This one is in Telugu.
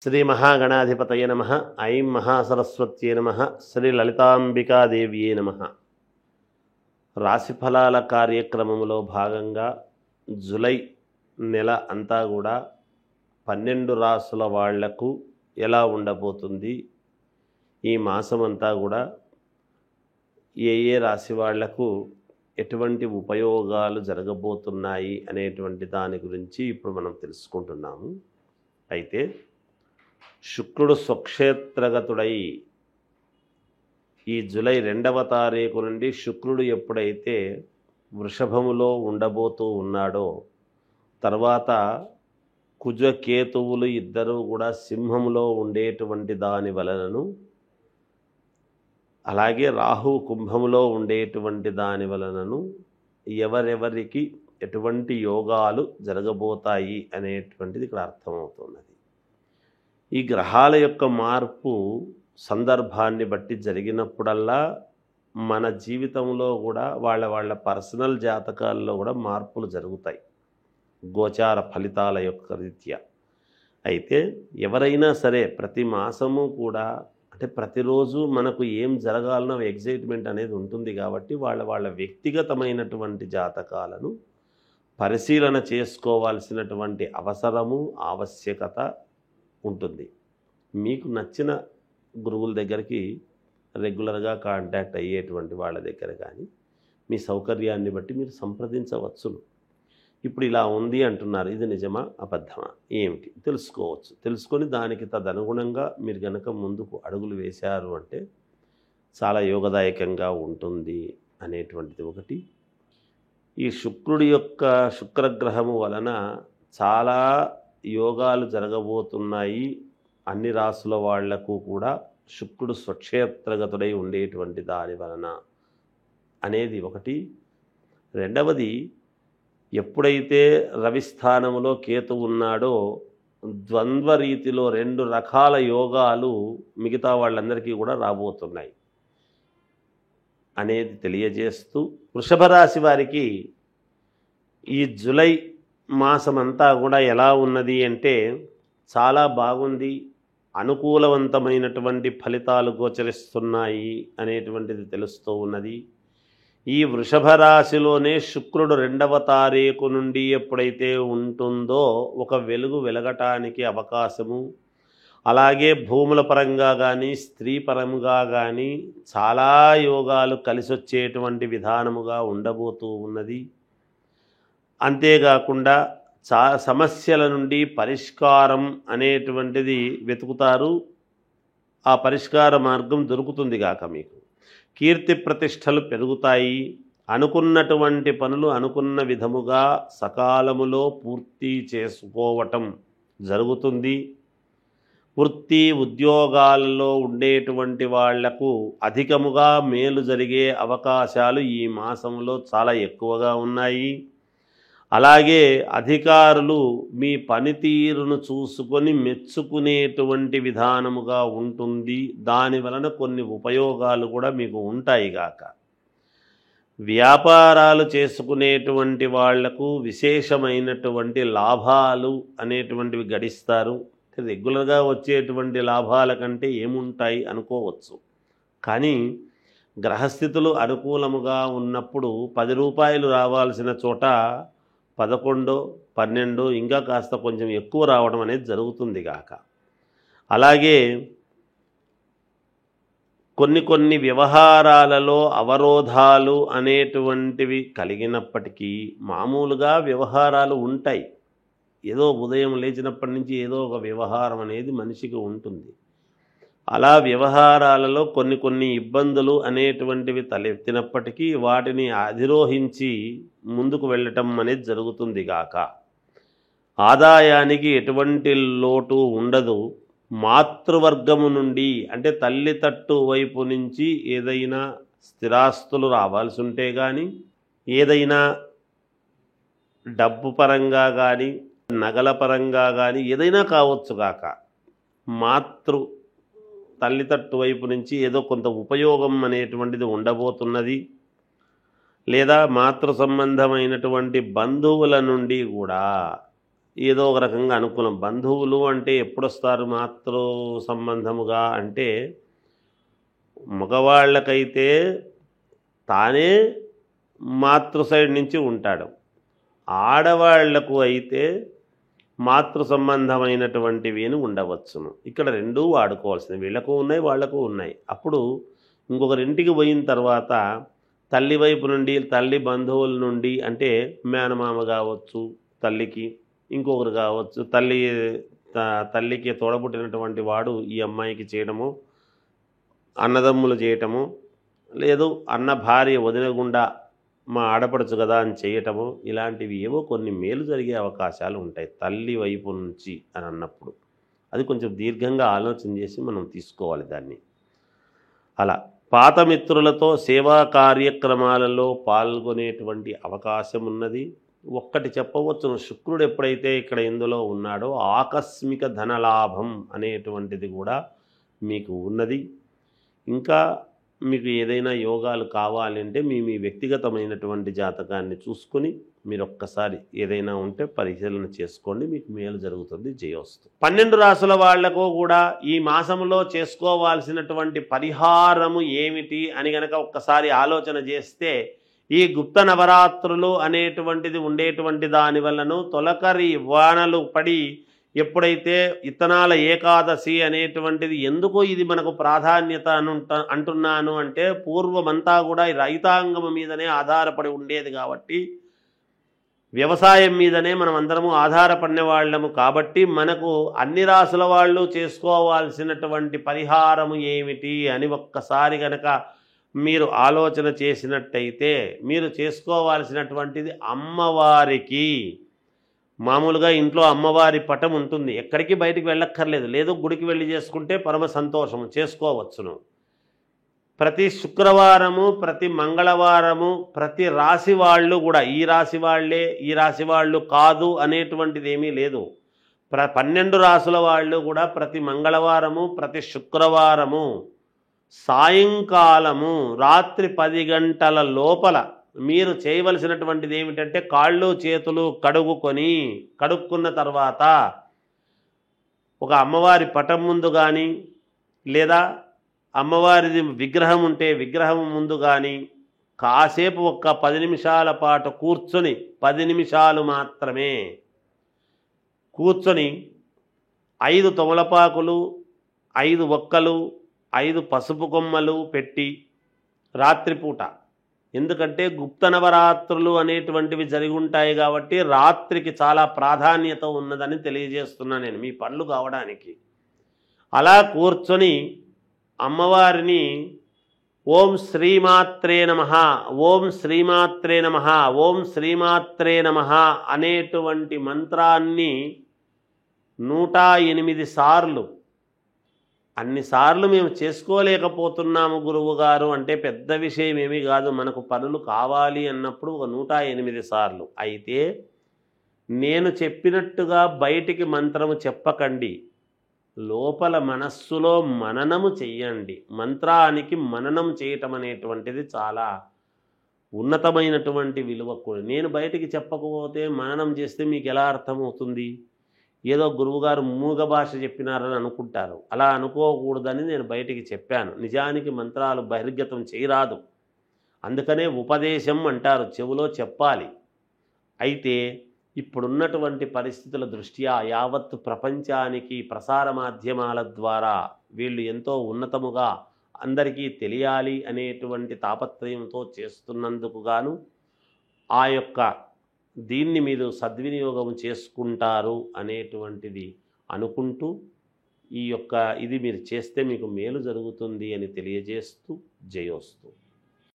శ్రీ మహాగణాధిపతయ నమ. ఐం మహాసరస్వత్యే నమ. శ్రీ లలితాంబికాదేవ్యే నమ. రాశిఫలాల కార్యక్రమంలో భాగంగా జూలై నెల అంతా కూడా 12 రాసుల వాళ్లకు ఎలా ఉండబోతుంది, ఈ మాసం అంతా కూడా ఏ ఏ రాశి వాళ్లకు ఎటువంటి ఉపయోగాలు జరగబోతున్నాయి అనేటువంటి దాని గురించి ఇప్పుడు మనం తెలుసుకుంటున్నాము. అయితే శుక్రుడు స్వక్షేత్రగతుడై ఈ జూలై 2వ తారీఖు నుండి శుక్రుడు ఎప్పుడైతే వృషభములో ఉండబోతూ ఉన్నాడో, తర్వాత కుజకేతువులు ఇద్దరూ కూడా సింహములో ఉండేటువంటి దాని వలనను, అలాగే రాహు కుంభములో ఉండేటువంటి దాని వలనను ఎవరెవరికి ఎటువంటి యోగాలు జరగబోతాయి అనేటువంటిది ఇక్కడ అర్థమవుతున్నది. ఈ గ్రహాల యొక్క మార్పు సందర్భాన్ని బట్టి జరిగినప్పుడల్లా మన జీవితంలో కూడా వాళ్ళ పర్సనల్ జాతకాల్లో కూడా మార్పులు జరుగుతాయి గోచార ఫలితాల యొక్క రీత్యా. అయితే ఎవరైనా సరే ప్రతి మాసము కూడా, అంటే ప్రతిరోజు మనకు ఏం జరగాలనో ఎగ్జైట్మెంట్ అనేది ఉంటుంది కాబట్టి వాళ్ళ వ్యక్తిగతమైనటువంటి జాతకాలను పరిశీలన చేసుకోవాల్సినటువంటి అవసరము, ఆవశ్యకత ఉంటుంది. మీకు నచ్చిన గురువుల దగ్గరికి రెగ్యులర్గా కాంటాక్ట్ అయ్యేటువంటి వాళ్ళ దగ్గర కానీ మీ సౌకర్యాన్ని బట్టి మీరు సంప్రదించవచ్చును. ఇప్పుడు ఇలా ఉంది అంటున్నారు, ఇది నిజమా అబద్ధమా ఏమిటి తెలుసుకోవచ్చు. తెలుసుకొని దానికి తదనుగుణంగా మీరు కనుక ముందుకు అడుగులు వేశారు అంటే చాలా యోగదాయకంగా ఉంటుంది అనేటువంటిది ఒకటి. ఈ శుక్రుడి యొక్క శుక్రగ్రహము వలన చాలా యోగాలు జరగబోతున్నాయి అన్ని రాసుల వాళ్లకు కూడా, శుక్రుడు స్వక్షేత్రగతుడై ఉండేటువంటి దాని వలన అనేది ఒకటి. రెండవది, ఎప్పుడైతే రవి స్థానములో కేతు ఉన్నాడో ద్వంద్వ రీతిలో 2 రకాల యోగాలు మిగతా వాళ్ళందరికీ కూడా రాబోతున్నాయి అనేది తెలియజేస్తూ, వృషభ రాశి వారికి ఈ జూలై మాసమంతా కూడా ఎలా ఉన్నది అంటే చాలా బాగుంది, అనుకూలవంతమైనటువంటి ఫలితాలు గోచరిస్తున్నాయి అనేటువంటిది తెలుస్తూ ఉన్నది. ఈ వృషభ రాశిలోనే శుక్రుడు 2వ తారీఖు నుండి ఎప్పుడైతే ఉంటుందో ఒక వెలుగు వెలగటానికి అవకాశము, అలాగే భూముల పరంగా కానీ స్త్రీ పరంగా కానీ చాలా యోగాలు కలిసొచ్చేటువంటి విధానముగా ఉండబోతూ ఉన్నది. అంతేకాకుండా సమస్యల నుండి పరిష్కారం అనేటువంటిది వెతుకుతారు, ఆ పరిష్కార మార్గం దొరుకుతుంది గాక మీకు. కీర్తి ప్రతిష్టలు పెరుగుతాయి, అనుకున్నటువంటి పనులు అనుకున్న విధముగా సకాలములో పూర్తి చేసుకోవటం జరుగుతుంది. వృత్తి ఉద్యోగాల్లో ఉండేటువంటి వాళ్లకు అధికముగా మేలు జరిగే అవకాశాలు ఈ మాసంలో చాలా ఎక్కువగా ఉన్నాయి. అలాగే అధికారులు మీ పనితీరును చూసుకొని మెచ్చుకునేటువంటి విధానముగా ఉంటుంది. దాని వలన కొన్ని ఉపయోగాలు కూడా మీకు ఉంటాయి గాక. వ్యాపారాలు చేసుకునేటువంటి వాళ్లకు విశేషమైనటువంటి లాభాలు అనేటువంటివి గడిస్తారు. రెగ్యులర్గా వచ్చేటువంటి లాభాల కంటే ఏముంటాయి అనుకోవచ్చు, కానీ గ్రహస్థితులు అనుకూలముగా ఉన్నప్పుడు 10 రూపాయలు రావాల్సిన చోట 11, 12 ఇంకా కాస్త కొంచెం ఎక్కువ రావడం అనేది జరుగుతుంది గాక. అలాగే కొన్ని వ్యవహారాలలో అవరోధాలు అనేటువంటివి కలిగినప్పటికీ మామూలుగా వ్యవహారాలు ఉంటాయి. ఏదో ఉదయం లేచినప్పటి నుంచి ఏదో ఒక వ్యవహారం అనేది మనిషికి ఉంటుంది. అలా వ్యవహారాలలో కొన్ని ఇబ్బందులు అనేటువంటివి తలెత్తినప్పటికీ వాటిని అధిరోహించి ముందుకు వెళ్ళటం అనేది జరుగుతుంది గాక. ఆదాయానికి ఎటువంటి లోటు ఉండదు. మాతృవర్గము నుండి, అంటే తల్లి తట్టు వైపు నుంచి ఏదైనా స్థిరాస్తులు రావాల్సి ఉంటే కానీ, ఏదైనా డబ్బు పరంగా కానీ నగల పరంగా కానీ ఏదైనా కావచ్చు గాక, తల్లి తట్టు వైపు నుంచి ఏదో కొంత ఉపయోగం అనేటువంటిది ఉండబోతున్నది. లేదా మాతృ సంబంధమైనటువంటి బంధువుల నుండి కూడా ఏదో ఒక రకంగా అనుకూలం. బంధువులు అంటే ఎప్పుడొస్తారు మాతృ సంబంధముగా అంటే, మగవాళ్ళకైతే తానే మాతృ సైడ్ నుంచి ఉంటాడు. ఆడవాళ్లకు అయితే మాతృ సంబంధమైనటువంటివి అని ఉండవచ్చును. ఇక్కడ రెండూ వాడుకోవాల్సింది. వీళ్ళకు ఉన్నాయి, వాళ్లకు ఉన్నాయి. అప్పుడు ఇంకొకరింటికి పోయిన తర్వాత తల్లి వైపు నుండి, తల్లి బంధువుల నుండి అంటే మేనమామ కావచ్చు తల్లికి, ఇంకొకరు కావచ్చు తల్లికి తోడబుట్టినటువంటి వాడు ఈ అమ్మాయికి చేయడము, అన్నదమ్ములు చేయటము, లేదు అన్న భార్య వదిన గుండా మా ఆడపడుచు కదా అని చేయటము, ఇలాంటివి ఏవో కొన్ని మేలు జరిగే అవకాశాలు ఉంటాయి తల్లి వైపు నుంచి అని అన్నప్పుడు. అది కొంచెం దీర్ఘంగా ఆలోచన చేసి మనం తీసుకోవాలి దాన్ని. అలా పాత మిత్రులతో సేవా కార్యక్రమాలలో పాల్గొనేటువంటి అవకాశం ఉన్నది. ఒక్కటి చెప్పవచ్చును, శుక్రుడు ఎప్పుడైతే ఇక్కడ ఇందులో ఉన్నాడో ఆకస్మిక ధనలాభం అనేటువంటిది కూడా మీకు ఉన్నది. ఇంకా మీకు ఏదైనా యోగాలు కావాలంటే మీ వ్యక్తిగతమైనటువంటి జాతకాన్ని చూసుకొని మీరు ఒక్కసారి ఏదైనా ఉంటే పరిశీలన చేసుకోండి, మీకు మేలు జరుగుతుంది. జయోస్తు. 12 రాసుల వాళ్లకు కూడా ఈ మాసంలో చేసుకోవాల్సినటువంటి పరిహారము ఏమిటి అని గనక ఒక్కసారి ఆలోచన చేస్తే, ఈ గుప్త నవరాత్రులు అనేటువంటిది ఉండేటువంటి దాని వల్లను తొలకరి వానలు పడి ఎప్పుడైతే ఇత్తనాల ఏకాదశి అనేటువంటిది, ఎందుకు ఇది మనకు ప్రాధాన్యత అంటున్నాను అంటే, పూర్వమంతా కూడా రైతాంగం మీదనే ఆధారపడి ఉండేది కాబట్టి, వ్యవసాయం మీదనే మనం అందరము ఆధారపడిన వాళ్ళము కాబట్టి, మనకు అన్ని రాసుల వాళ్ళు చేసుకోవాల్సినటువంటి పరిహారము ఏమిటి అని ఒక్కసారి గనక మీరు ఆలోచన చేసినట్టయితే, మీరు చేసుకోవాల్సినటువంటిది అమ్మవారికి మామూలుగా ఇంట్లో అమ్మవారి పటం ఉంటుంది, ఎక్కడికి బయటికి వెళ్ళక్కర్లేదు, లేదు గుడికి వెళ్ళి చేసుకుంటే పరమ సంతోషము, చేసుకోవచ్చును. ప్రతి శుక్రవారము, ప్రతి మంగళవారము, ప్రతి రాశి వాళ్ళు కూడా ఈ రాశి వాళ్ళే, ఈ రాశి వాళ్ళు కాదు అనేటువంటిది ఏమీ లేదు. 12 రాసుల వాళ్ళు కూడా ప్రతి మంగళవారము, ప్రతి శుక్రవారము సాయంకాలము రాత్రి 10 గంటల లోపల మీరు చేయవలసినటువంటిది ఏమిటంటే, కాళ్ళు చేతులు కడుక్కున్న తర్వాత ఒక అమ్మవారి పటం ముందు కానీ, లేదా అమ్మవారిది విగ్రహం ఉంటే విగ్రహం ముందు కానీ కాసేపు ఒక్క 10 నిమిషాల పాటు కూర్చొని, 10 నిమిషాలు మాత్రమే కూర్చొని 5 తమలపాకులు, 5 ఒక్కలు, 5 పసుపు కొమ్మలు పెట్టి రాత్రిపూట, ఎందుకంటే గుప్త నవరాత్రులు అనేటువంటివి జరిగి ఉంటాయి కాబట్టి రాత్రికి చాలా ప్రాధాన్యత ఉన్నదని తెలియజేస్తున్నాను నేను, మీ పనులు కావడానికి. అలా కూర్చొని అమ్మవారిని ఓం శ్రీమాత్రే నమః, ఓం శ్రీమాత్రే నమః, ఓం శ్రీమాత్రే నమః అనేటువంటి మంత్రాన్ని 108 సార్లు, అన్నిసార్లు మేము చేసుకోలేకపోతున్నాము గురువు గారు అంటే పెద్ద విషయం ఏమీ కాదు. మనకు పనులు కావాలి అన్నప్పుడు ఒక 108 సార్లు. అయితే నేను చెప్పినట్టుగా బయటికి మంత్రము చెప్పకండి, లోపల మనస్సులో మననము చెయ్యండి. మంత్రానికి మననం చేయటం అనేటువంటిది చాలా ఉన్నతమైనటువంటి విలువ కూడా. నేను బయటికి చెప్పకపోతే మననం చేస్తే మీకు ఎలా అర్థమవుతుంది? ఏదో గురువుగారు మూగ భాష చెప్పినారని అనుకుంటారు. అలా అనుకోకూడదని నేను బయటికి చెప్పాను. నిజానికి మంత్రాలు బహిర్గతం చేయరాదు, అందుకనే ఉపదేశం అంటారు, చెవులో చెప్పాలి. అయితే ఇప్పుడున్నటువంటి పరిస్థితుల దృష్ట్యా యావత్ ప్రపంచానికి ప్రసార మాధ్యమాల ద్వారా వీళ్ళు ఎంతో ఉన్నతముగా అందరికీ తెలియాలి అనేటువంటి తాపత్రయంతో చేస్తున్నందుకు గాను ఆ యొక్క దీన్ని మీరు సద్వినియోగం చేసుకుంటారు అనేటువంటిది అనుకుంటూ, ఈ యొక్క ఇది మీరు చేస్తే మీకు మేలు జరుగుతుంది అని తెలియజేస్తూ జయోస్తు.